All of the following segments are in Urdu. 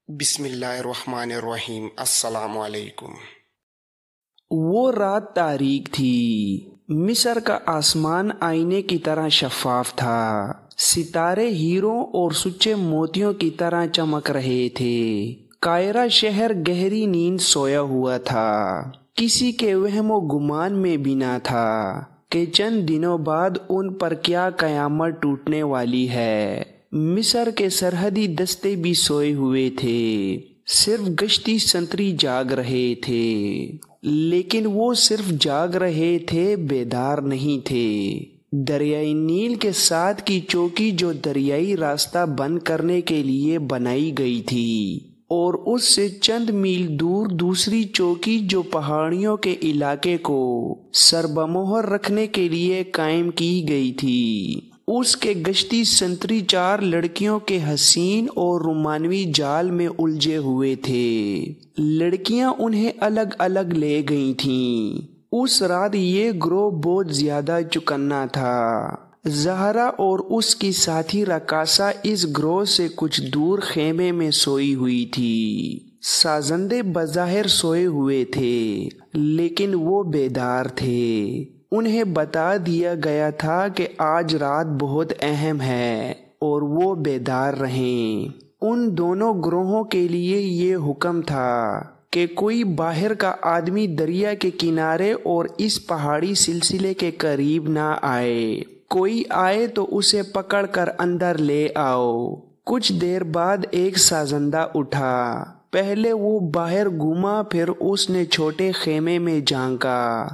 بسم اللہ الرحمن الرحیم۔ السلام علیکم۔ وہ رات تاریک تھی۔ مصر کا آسمان آئینے کی طرح شفاف تھا۔ ستارے ہیروں اور سچے موتیوں کی طرح چمک رہے تھے۔ قاہرہ شہر گہری نیند سویا ہوا تھا۔ کسی کے وہم و گمان میں بھی نہ تھا کہ چند دنوں بعد ان پر کیا قیامت ٹوٹنے والی ہے۔ مصر کے سرحدی دستے بھی سوئے ہوئے تھے، صرف گشتی سنتری جاگ رہے تھے، لیکن وہ صرف جاگ رہے تھے، بیدار نہیں تھے۔ دریائے نیل کے ساتھ کی چوکی جو دریائی راستہ بند کرنے کے لیے بنائی گئی تھی، اور اس سے چند میل دور دوسری چوکی جو پہاڑیوں کے علاقے کو سربمہر رکھنے کے لیے قائم کی گئی تھی، اس کے گشتی سنتری چار لڑکیوں کے حسین اور رومانوی جال میں الجھے ہوئے تھے۔ لڑکیاں انہیں الگ الگ لے گئی تھیں۔ اس رات یہ گروہ بہت زیادہ چکنا تھا۔ زہرا اور اس کی ساتھی رقاصہ اس گروہ سے کچھ دور خیمے میں سوئی ہوئی تھی۔ سازندے بظاہر سوئے ہوئے تھے، لیکن وہ بیدار تھے۔ انہیں بتا دیا گیا تھا کہ آج رات بہت اہم ہے اور وہ بیدار رہیں۔ ان دونوں گروہوں کے لیے یہ حکم تھا کہ کوئی باہر کا آدمی دریا کے کنارے اور اس پہاڑی سلسلے کے قریب نہ آئے۔ کوئی آئے تو اسے پکڑ کر اندر لے آؤ۔ کچھ دیر بعد ایک سازندہ اٹھا۔ پہلے وہ باہر گھوما، پھر اس نے چھوٹے خیمے میں جھانکا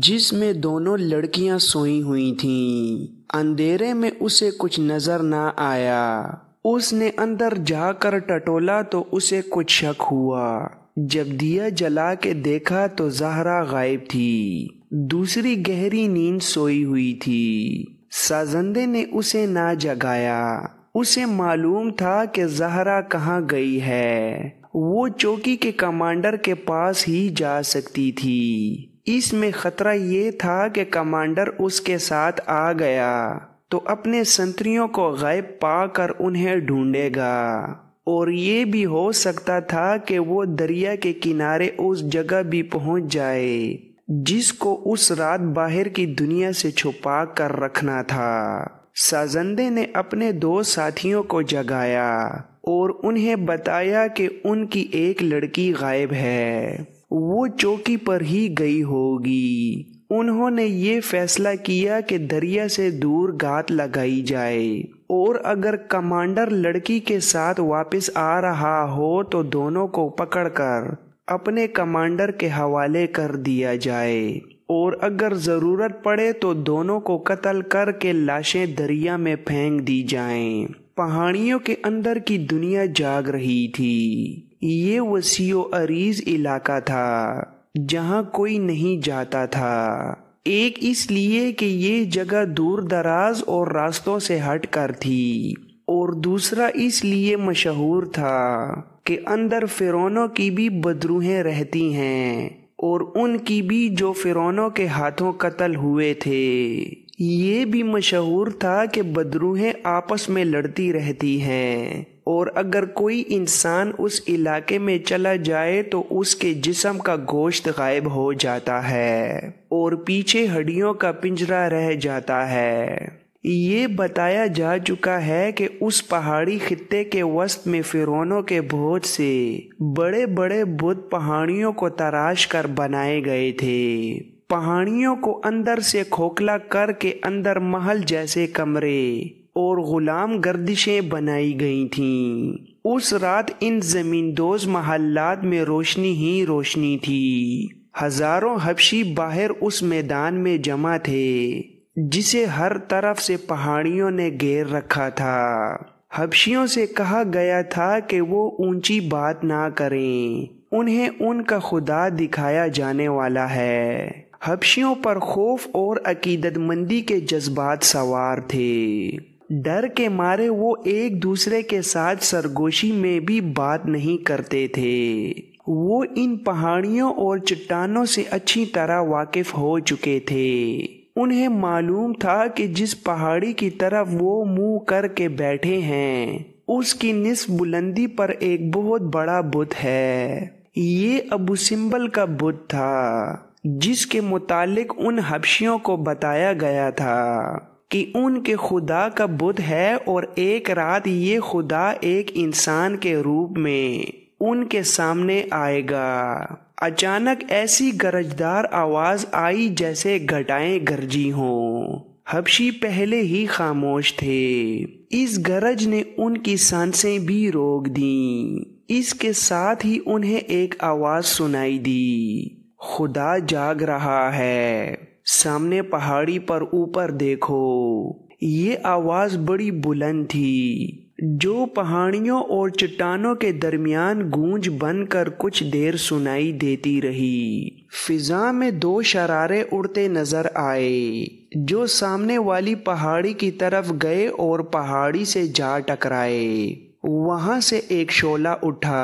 جس میں دونوں لڑکیاں سوئی ہوئی تھیں۔ اندھیرے میں اسے کچھ نظر نہ آیا۔ اس نے اندر جا کر ٹٹولا تو اسے کچھ شک ہوا۔ جب دیا جلا کے دیکھا تو زہرا غائب تھی، دوسری گہری نیند سوئی ہوئی تھی۔ سازندے نے اسے نہ جگایا۔ اسے معلوم تھا کہ زہرا کہاں گئی ہے۔ وہ چوکی کے کمانڈر کے پاس ہی جا سکتی تھی۔ اس میں خطرہ یہ تھا کہ کمانڈر اس کے ساتھ آ گیا تو اپنے سنتریوں کو غائب پا کر انہیں ڈھونڈے گا، اور یہ بھی ہو سکتا تھا کہ وہ دریا کے کنارے اس جگہ بھی پہنچ جائے جس کو اس رات باہر کی دنیا سے چھپا کر رکھنا تھا۔ سازندے نے اپنے دو ساتھیوں کو جگایا اور انہیں بتایا کہ ان کی ایک لڑکی غائب ہے، وہ چوکی پر ہی گئی ہوگی۔ انہوں نے یہ فیصلہ کیا کہ دریا سے دور گھات لگائی جائے، اور اگر کمانڈر لڑکی کے ساتھ واپس آ رہا ہو تو دونوں کو پکڑ کر اپنے کمانڈر کے حوالے کر دیا جائے، اور اگر ضرورت پڑے تو دونوں کو قتل کر کے لاشیں دریا میں پھینک دی جائیں۔ پہاڑیوں کے اندر کی دنیا جاگ رہی تھی۔ یہ وسیع و عریض علاقہ تھا جہاں کوئی نہیں جاتا تھا، ایک اس لیے کہ یہ جگہ دور دراز اور راستوں سے ہٹ کر تھی، اور دوسرا اس لیے مشہور تھا کہ اندر فرعونوں کی بھی بدروحیں رہتی ہیں، اور ان کی بھی جو فرعونوں کے ہاتھوں قتل ہوئے تھے۔ یہ بھی مشہور تھا کہ بدروحیں آپس میں لڑتی رہتی ہیں، اور اگر کوئی انسان اس علاقے میں چلا جائے تو اس کے جسم کا گوشت غائب ہو جاتا ہے اور پیچھے ہڈیوں کا پنجرہ رہ جاتا ہے۔ یہ بتایا جا چکا ہے کہ اس پہاڑی خطے کے وسط میں فرعونوں کے بہت سے بڑے بڑے بت پہاڑیوں کو تراش کر بنائے گئے تھے۔ پہاڑیوں کو اندر سے کھوکھلا کر کے اندر محل جیسے کمرے اور غلام گردشیں بنائی گئی تھیں۔ اس رات ان زمین دوز محلات میں روشنی ہی روشنی تھی۔ ہزاروں حبشی باہر اس میدان میں جمع تھے جسے ہر طرف سے پہاڑیوں نے گھیر رکھا تھا۔ حبشیوں سے کہا گیا تھا کہ وہ اونچی بات نہ کریں، انہیں ان کا خدا دکھایا جانے والا ہے۔ حبشیوں پر خوف اور عقیدت مندی کے جذبات سوار تھے۔ ڈر کے مارے وہ ایک دوسرے کے ساتھ سرگوشی میں بھی بات نہیں کرتے تھے۔ وہ ان پہاڑیوں اور چٹانوں سے اچھی طرح واقف ہو چکے تھے۔ انہیں معلوم تھا کہ جس پہاڑی کی طرف وہ منہ کر کے بیٹھے ہیں اس کی نصف بلندی پر ایک بہت بڑا بت ہے۔ یہ ابو سمبل کا بت تھا جس کے متعلق ان حبشیوں کو بتایا گیا تھا کہ ان کے خدا کا بت ہے، اور ایک رات یہ خدا ایک انسان کے روپ میں ان کے سامنے آئے گا۔ اچانک ایسی گرجدار آواز آئی جیسے گھٹائیں گرجی ہوں۔ حبشی پہلے ہی خاموش تھے۔ اس گرج نے ان کی سانسیں بھی روک دیں۔ اس کے ساتھ ہی انہیں ایک آواز سنائی دی، خدا جاگ رہا ہے، سامنے پہاڑی پر اوپر دیکھو۔ یہ آواز بڑی بلند تھی جو پہاڑیوں اور چٹانوں کے درمیان گونج بن کر کچھ دیر سنائی دیتی رہی۔ فضا میں دو شرارے اڑتے نظر آئے جو سامنے والی پہاڑی کی طرف گئے اور پہاڑی سے جا ٹکرائے۔ وہاں سے ایک شعلہ اٹھا۔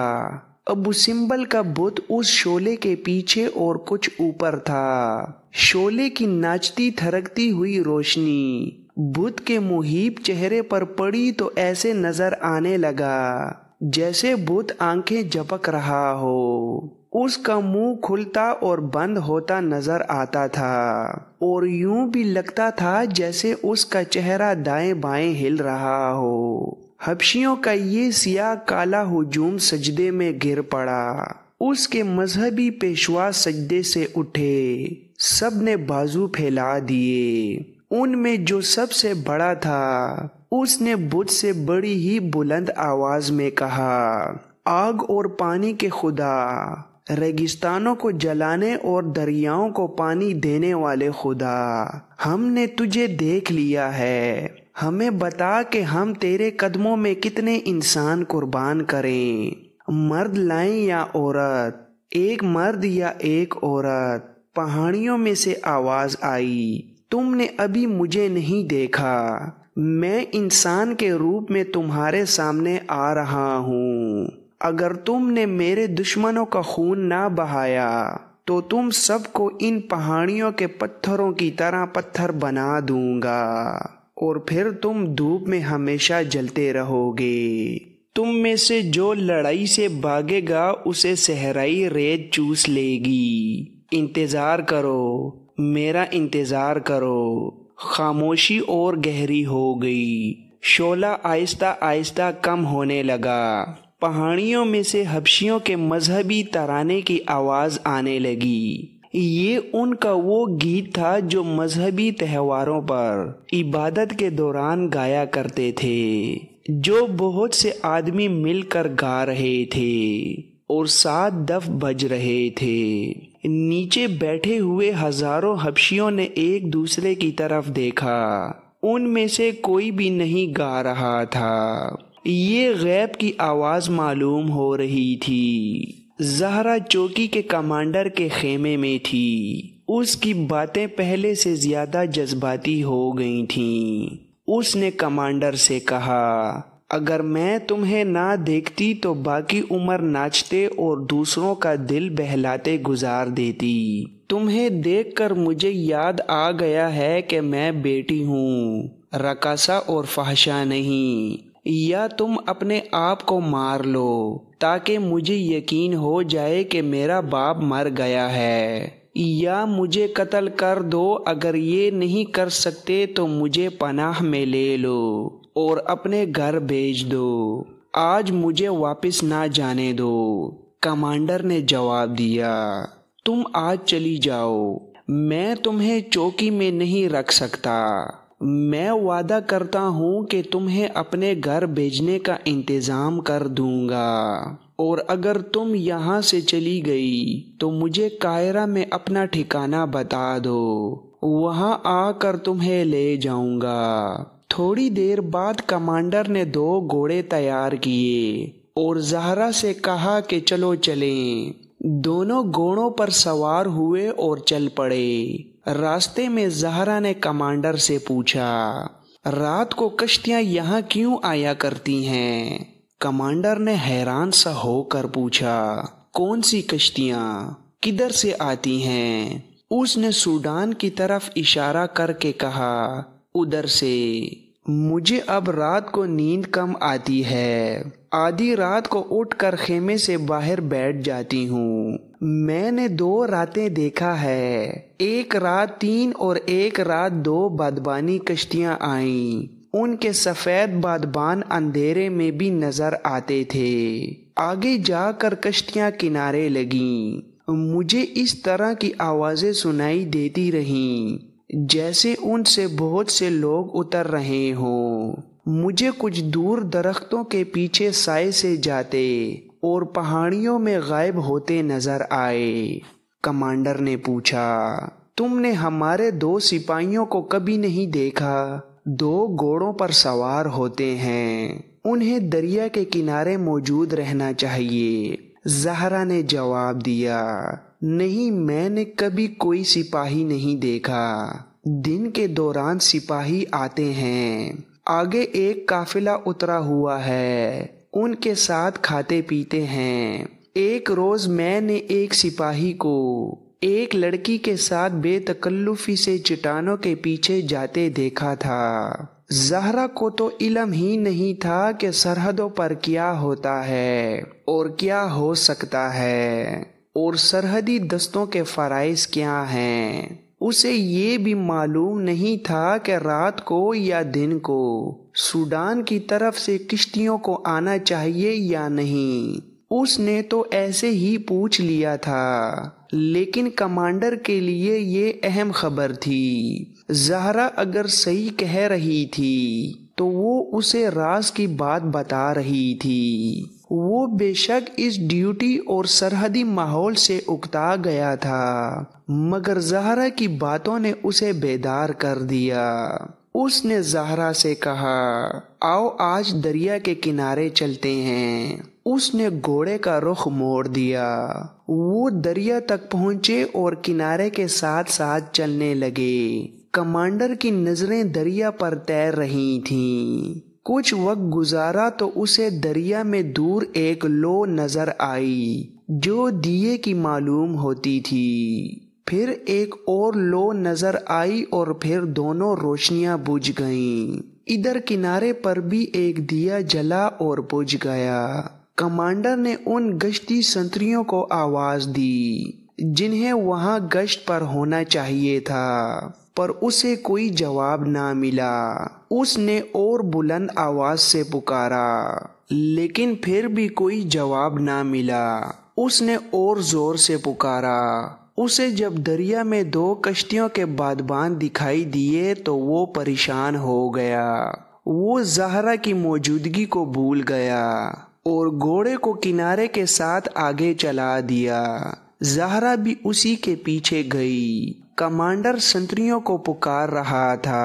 ابو سمبل کا بت اس شعلے کے پیچھے اور کچھ اوپر تھا۔ شعلے کی ناچتی تھرکتی ہوئی روشنی بت کے محیب چہرے پر پڑی تو ایسے نظر آنے لگا جیسے بت آنکھیں جھپک رہا ہو۔ اس کا منہ کھلتا اور بند ہوتا نظر آتا تھا، اور یوں بھی لگتا تھا جیسے اس کا چہرہ دائیں بائیں ہل رہا ہو۔ حبشیوں کا یہ سیاہ کالا ہجوم سجدے میں گر پڑا۔ اس کے مذہبی پیشوا سجدے سے اٹھے، سب نے بازو پھیلا دیے۔ ان میں جو سب سے بڑا تھا اس نے بت سے بڑی ہی بلند آواز میں کہا، آگ اور پانی کے خدا، ریگستانوں کو جلانے اور دریاؤں کو پانی دینے والے خدا، ہم نے تجھے دیکھ لیا ہے۔ ہمیں بتا کہ ہم تیرے قدموں میں کتنے انسان قربان کریں، مرد لائیں یا عورت، ایک مرد یا ایک عورت۔ پہاڑیوں میں سے آواز آئی، تم نے ابھی مجھے نہیں دیکھا، میں انسان کے روپ میں تمہارے سامنے آ رہا ہوں۔ اگر تم نے میرے دشمنوں کا خون نہ بہایا تو تم سب کو ان پہاڑیوں کے پتھروں کی طرح پتھر بنا دوں گا، اور پھر تم دھوپ میں ہمیشہ جلتے رہو گے۔ تم میں سے جو لڑائی سے بھاگے گا اسے صحرائی ریت چوس لے گی۔ انتظار کرو، میرا انتظار کرو۔ خاموشی اور گہری ہو گئی۔ شعلہ آہستہ آہستہ کم ہونے لگا۔ پہاڑیوں میں سے حبشیوں کے مذہبی ترانے کی آواز آنے لگی۔ یہ ان کا وہ گیت تھا جو مذہبی تہواروں پر عبادت کے دوران گایا کرتے تھے، جو بہت سے آدمی مل کر گا رہے تھے اور 7 دف بج رہے تھے۔ نیچے بیٹھے ہوئے ہزاروں حبشیوں نے ایک دوسرے کی طرف دیکھا۔ ان میں سے کوئی بھی نہیں گا رہا تھا۔ یہ غیب کی آواز معلوم ہو رہی تھی۔ زہرا چوکی کے کمانڈر کے خیمے میں تھی۔ اس کی باتیں پہلے سے زیادہ جذباتی ہو گئی تھیں۔ اس نے کمانڈر سے کہا، اگر میں تمہیں نہ دیکھتی تو باقی عمر ناچتے اور دوسروں کا دل بہلاتے گزار دیتی۔ تمہیں دیکھ کر مجھے یاد آ گیا ہے کہ میں بیٹی ہوں، رقاصہ اور فحشہ نہیں۔ یا تم اپنے آپ کو مار لو تاکہ مجھے یقین ہو جائے کہ میرا باپ مر گیا ہے، یا مجھے قتل کر دو۔ اگر یہ نہیں کر سکتے تو مجھے پناہ میں لے لو اور اپنے گھر بھیج دو۔ آج مجھے واپس نہ جانے دو۔ کمانڈر نے جواب دیا، تم آج چلی جاؤ، میں تمہیں چوکی میں نہیں رکھ سکتا۔ میں وعدہ کرتا ہوں کہ تمہیں اپنے گھر بھیجنے کا انتظام کر دوں گا، اور اگر تم یہاں سے چلی گئی تو مجھے قاہرہ میں اپنا ٹھکانہ بتا دو، وہاں آ کر تمہیں لے جاؤں گا۔ تھوڑی دیر بعد کمانڈر نے 2 گھوڑے تیار کیے اور زہرا سے کہا کہ چلو چلیں۔ دونوں گھوڑوں پر سوار ہوئے اور چل پڑے۔ راستے میں زہرا نے کمانڈر سے پوچھا، رات کو کشتیاں یہاں کیوں آیا کرتی ہیں؟ کمانڈر نے حیران سا ہو کر پوچھا، کون سی کشتیاں؟ کدھر سے آتی ہیں؟ اس نے سوڈان کی طرف اشارہ کر کے کہا، ادھر سے۔ مجھے اب رات کو نیند کم آتی ہے، آدھی رات کو اٹھ کر خیمے سے باہر بیٹھ جاتی ہوں۔ میں نے 2 راتیں دیکھا ہے، ایک رات 3 اور ایک رات 2 بادبانی کشتیاں آئیں، ان کے سفید بادبان اندھیرے میں بھی نظر آتے تھے۔ آگے جا کر کشتیاں کنارے لگیں، مجھے اس طرح کی آوازیں سنائی دیتی رہیں جیسے ان سے بہت سے لوگ اتر رہے ہوں۔ مجھے کچھ دور درختوں کے پیچھے سائے سے جاتے اور پہاڑیوں میں غائب ہوتے نظر آئے۔ کمانڈر نے پوچھا، تم نے ہمارے 2 سپاہیوں کو کبھی نہیں دیکھا؟ 2 گھوڑوں پر سوار ہوتے ہیں، انہیں دریا کے کنارے موجود رہنا چاہیے۔ زہرا نے جواب دیا، نہیں، میں نے کبھی کوئی سپاہی نہیں دیکھا۔ دن کے دوران سپاہی آتے ہیں، آگے ایک قافلہ اترا ہوا ہے، ان کے ساتھ کھاتے پیتے ہیں۔ ایک روز میں نے ایک سپاہی کو ایک لڑکی کے ساتھ بے تکلفی سے چٹانوں کے پیچھے جاتے دیکھا تھا۔ زہرا کو تو علم ہی نہیں تھا کہ سرحدوں پر کیا ہوتا ہے اور کیا ہو سکتا ہے، اور سرحدی دستوں کے فرائض کیا ہیں۔ اسے یہ بھی معلوم نہیں تھا کہ رات کو یا دن کو سوڈان کی طرف سے کشتیوں کو آنا چاہیے یا نہیں۔ اس نے تو ایسے ہی پوچھ لیا تھا، لیکن کمانڈر کے لیے یہ اہم خبر تھی۔ زہرا اگر صحیح کہہ رہی تھی تو وہ اسے راز کی بات بتا رہی تھی۔ وہ بے شک اس ڈیوٹی اور سرحدی ماحول سے اکتا گیا تھا، مگر زہرا کی باتوں نے اسے بیدار کر دیا۔ اس نے زہرا سے کہا، آؤ آج دریا کے کنارے چلتے ہیں۔ اس نے گھوڑے کا رخ موڑ دیا۔ وہ دریا تک پہنچے اور کنارے کے ساتھ ساتھ چلنے لگے۔ کمانڈر کی نظریں دریا پر تیر رہی تھیں۔ کچھ وقت گزارا تو اسے دریا میں دور ایک لو نظر آئی جو دیے کی معلوم ہوتی تھی۔ پھر ایک اور لو نظر آئی اور پھر دونوں روشنیاں بجھ گئیں۔ ادھر کنارے پر بھی ایک دیا جلا اور بجھ گیا۔ کمانڈر نے ان گشتی سنتریوں کو آواز دی جنہیں وہاں گشت پر ہونا چاہیے تھا، پر اسے کوئی جواب نہ ملا۔ اس نے اور بلند آواز سے پکارا، لیکن پھر بھی کوئی جواب نہ ملا۔ اس نے اور زور سے پکارا۔ اسے جب دریا میں 2 کشتیوں کے بادبان دکھائی دیے تو وہ پریشان ہو گیا۔ وہ زہرا کی موجودگی کو بھول گیا اور گھوڑے کو کنارے کے ساتھ آگے چلا دیا۔ زہرا بھی اسی کے پیچھے گئی۔ کمانڈر سنتریوں کو پکار رہا تھا۔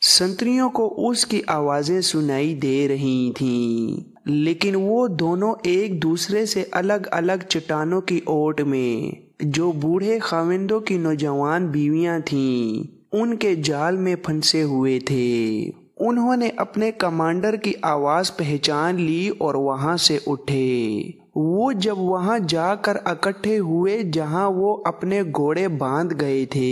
سنتریوں کو اس کی آوازیں سنائی دے رہی تھیں، لیکن وہ دونوں ایک دوسرے سے الگ الگ چٹانوں کی اوٹ میں جو بوڑھے خاوندوں کی نوجوان بیویاں تھیں ان کے جال میں پھنسے ہوئے تھے۔ انہوں نے اپنے کمانڈر کی آواز پہچان لی اور وہاں سے اٹھے۔ وہ جب وہاں جا کر اکٹھے ہوئے جہاں وہ اپنے گھوڑے باندھ گئے تھے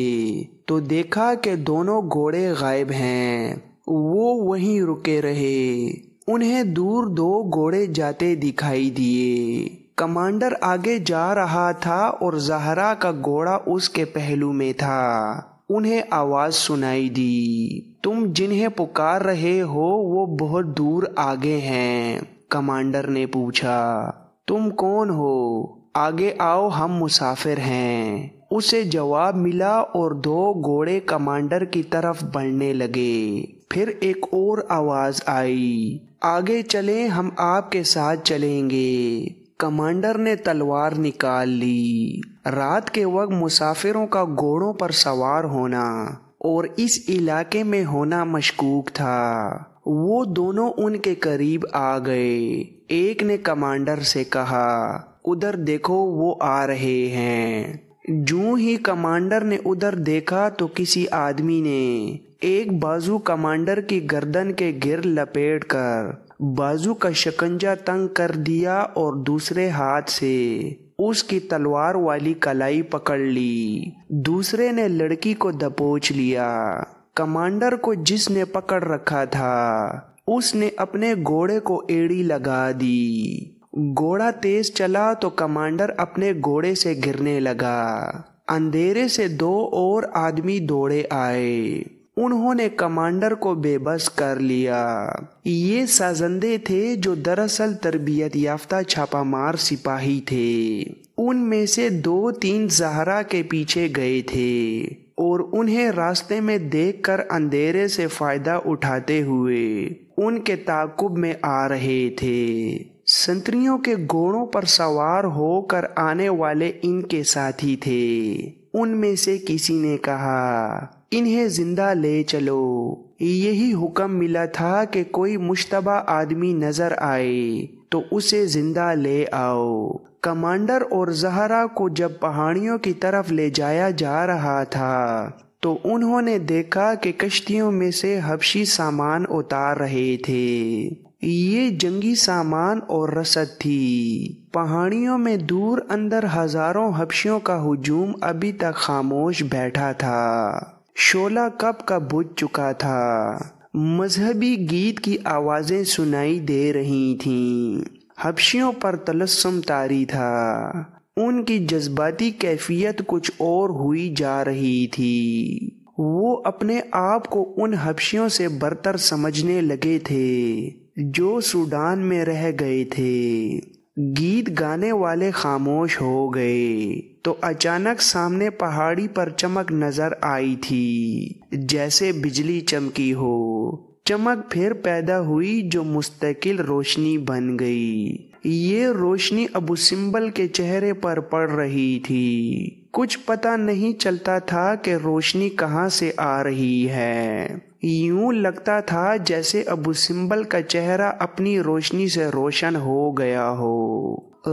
تو دیکھا کہ دونوں گھوڑے غائب ہیں۔ وہ وہیں رکے رہے۔ انہیں دور 2 گھوڑے جاتے دکھائی دیے۔ کمانڈر آگے جا رہا تھا اور زہرا کا گھوڑا اس کے پہلو میں تھا۔ انہیں آواز سنائی دی، تم جنہیں پکار رہے ہو وہ بہت دور آگے ہیں۔ کمانڈر نے پوچھا، تم کون ہو؟ آگے آؤ، ہم مسافر ہیں۔ اسے جواب ملا اور 2 گھوڑے کمانڈر کی طرف بڑھنے لگے۔ پھر ایک اور آواز آئی، آگے چلیں، ہم آپ کے ساتھ چلیں گے۔ کمانڈر نے تلوار نکال لی۔ رات کے وقت مسافروں کا گھوڑوں پر سوار ہونا اور اس علاقے میں ہونا مشکوک تھا۔ وہ دونوں ان کے قریب آ گئے۔ ایک نے کمانڈر سے کہا، ادھر دیکھو، وہ آ رہے ہیں۔ جوں ہی کمانڈر نے ادھر دیکھا تو کسی آدمی نے ایک بازو کمانڈر کی گردن کے گر لپیٹ کر بازو کا شکنجہ تنگ کر دیا اور دوسرے ہاتھ سے اس کی تلوار والی کلائی پکڑ لی۔ دوسرے نے لڑکی کو دبوچ لیا۔ کمانڈر کو جس نے پکڑ رکھا تھا اس نے اپنے گھوڑے کو ایڑی لگا دی۔ گھوڑا تیز چلا تو کمانڈر اپنے گھوڑے سے گرنے لگا۔ اندھیرے سے 2 اور آدمی دوڑے آئے، انہوں نے کمانڈر کو بے بس کر لیا۔ یہ سازندے تھے جو دراصل تربیت یافتہ چھاپا مار سپاہی تھے۔ ان میں سے 2-3 زہرا کے پیچھے گئے تھے اور انہیں راستے میں دیکھ کر اندھیرے سے فائدہ اٹھاتے ہوئے ان کے تعاقب میں آ رہے تھے۔ سنتریوں کے گھوڑوں پر سوار ہو کر آنے والے ان کے ساتھی تھے۔ ان میں سے کسی نے کہا، انہیں زندہ لے چلو۔ یہی حکم ملا تھا کہ کوئی مشتبہ آدمی نظر آئے تو اسے زندہ لے آؤ۔ کمانڈر اور زہرا کو جب پہاڑیوں کی طرف لے جایا جا رہا تھا تو انہوں نے دیکھا کہ کشتیوں میں سے حبشی سامان اتار رہے تھے۔ یہ جنگی سامان اور رسد تھی۔ پہاڑیوں میں دور اندر ہزاروں حبشیوں کا ہجوم ابھی تک خاموش بیٹھا تھا۔ شعلہ کب کا بجھ چکا تھا۔ مذہبی گیت کی آوازیں سنائی دے رہی تھیں۔ حبشیوں پر تلسم طاری تھا۔ ان کی جذباتی کیفیت کچھ اور ہوئی جا رہی تھی۔ وہ اپنے آپ کو ان حبشیوں سے برتر سمجھنے لگے تھے جو سوڈان میں رہ گئے تھے۔ گیت گانے والے خاموش ہو گئے تو اچانک سامنے پہاڑی پر چمک نظر آئی تھی، جیسے بجلی چمکی ہو۔ چمک پھر پیدا ہوئی جو مستقل روشنی بن گئی۔ یہ روشنی ابو سمبل کے چہرے پر پڑ رہی تھی۔ کچھ پتہ نہیں چلتا تھا کہ روشنی کہاں سے آ رہی ہے۔ یوں لگتا تھا جیسے ابو سمبل کا چہرہ اپنی روشنی سے روشن ہو گیا ہو۔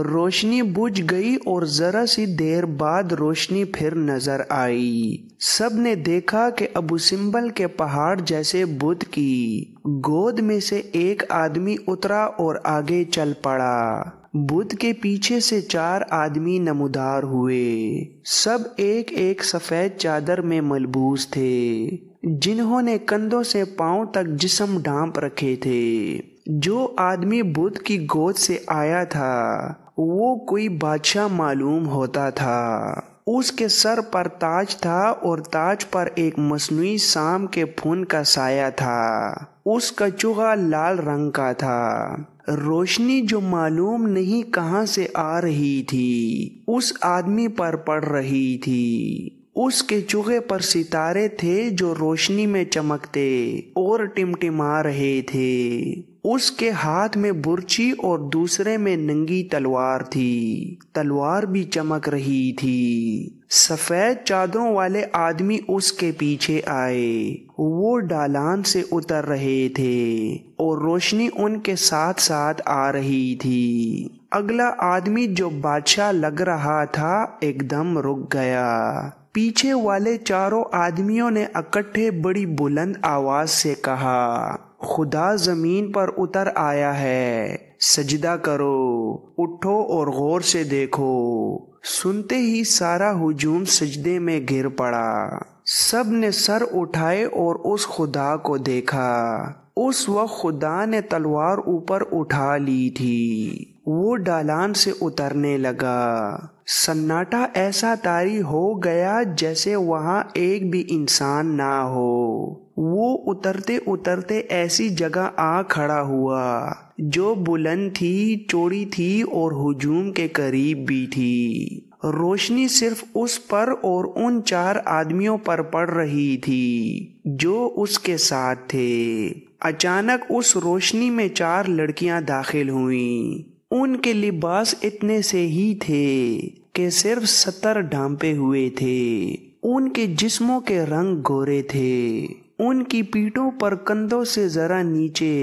روشنی بجھ گئی اور ذرا سی دیر بعد روشنی پھر نظر آئی۔ سب نے دیکھا کہ ابو سمبل کے پہاڑ جیسے بت کی گود میں سے ایک آدمی اترا اور آگے چل پڑا۔ بت کے پیچھے سے 4 آدمی نمودار ہوئے۔ سب ایک ایک سفید چادر میں ملبوس تھے، جنہوں نے کندھوں سے پاؤں تک جسم ڈھانپ رکھے تھے۔ جو آدمی بت کی گود سے آیا تھا وہ کوئی بادشاہ معلوم ہوتا تھا۔ اس کے سر پر تاج تھا اور تاج پر ایک مصنوعی سام کے پھون کا سایہ تھا۔ اس کا چوغا لال رنگ کا تھا۔ روشنی جو معلوم نہیں کہاں سے آ رہی تھی اس آدمی پر پڑ رہی تھی۔ اس کے چوغے پر ستارے تھے جو روشنی میں چمکتے اور ٹمٹما رہے تھے۔ اس کے ہاتھ میں برچی اور دوسرے میں ننگی تلوار تھی۔ تلوار بھی چمک رہی تھی۔ سفید چادروں والے آدمی اس کے پیچھے آئے۔ وہ ڈالان سے اتر رہے تھے اور روشنی ان کے ساتھ ساتھ آ رہی تھی۔ اگلا آدمی جو بادشاہ لگ رہا تھا ایک دم رک گیا۔ پیچھے والے 4 آدمیوں نے اکٹھے بڑی بلند آواز سے کہا، خدا زمین پر اتر آیا ہے، سجدہ کرو، اٹھو اور غور سے دیکھو۔ سنتے ہی سارا ہجوم سجدے میں گر پڑا۔ سب نے سر اٹھائے اور اس خدا کو دیکھا۔ اس وقت خدا نے تلوار اوپر اٹھا لی تھی۔ وہ ڈالان سے اترنے لگا۔ سناٹا ایسا طاری ہو گیا جیسے وہاں ایک بھی انسان نہ ہو۔ وہ اترتے اترتے ایسی جگہ آ کھڑا ہوا جو بلند تھی، چوڑی تھی اور ہجوم کے قریب بھی تھی۔ روشنی صرف اس پر اور ان 4 آدمیوں پر پڑ رہی تھی جو اس کے ساتھ تھے۔ اچانک اس روشنی میں 4 لڑکیاں داخل ہوئیں۔ ان کے لباس اتنے سے ہی تھے کہ صرف 70 ڈھانپے ہوئے تھے۔ ان کے جسموں کے رنگ گورے تھے۔ ان کی پیٹھوں پر کندھوں سے ذرا نیچے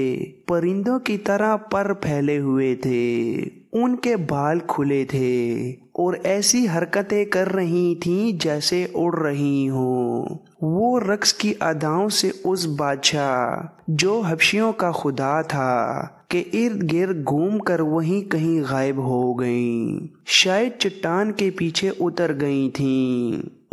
پرندوں کی طرح پر پھیلے ہوئے تھے۔ ان کے بال کھلے تھے اور ایسی حرکتیں کر رہی تھیں جیسے اڑ رہی ہوں۔ وہ رقص کی اداؤں سے اس بادشاہ جو حبشیوں کا خدا تھا کے ارد گرد گھوم کر وہیں کہیں غائب ہو گئیں۔ شاید چٹان کے پیچھے اتر گئی تھیں۔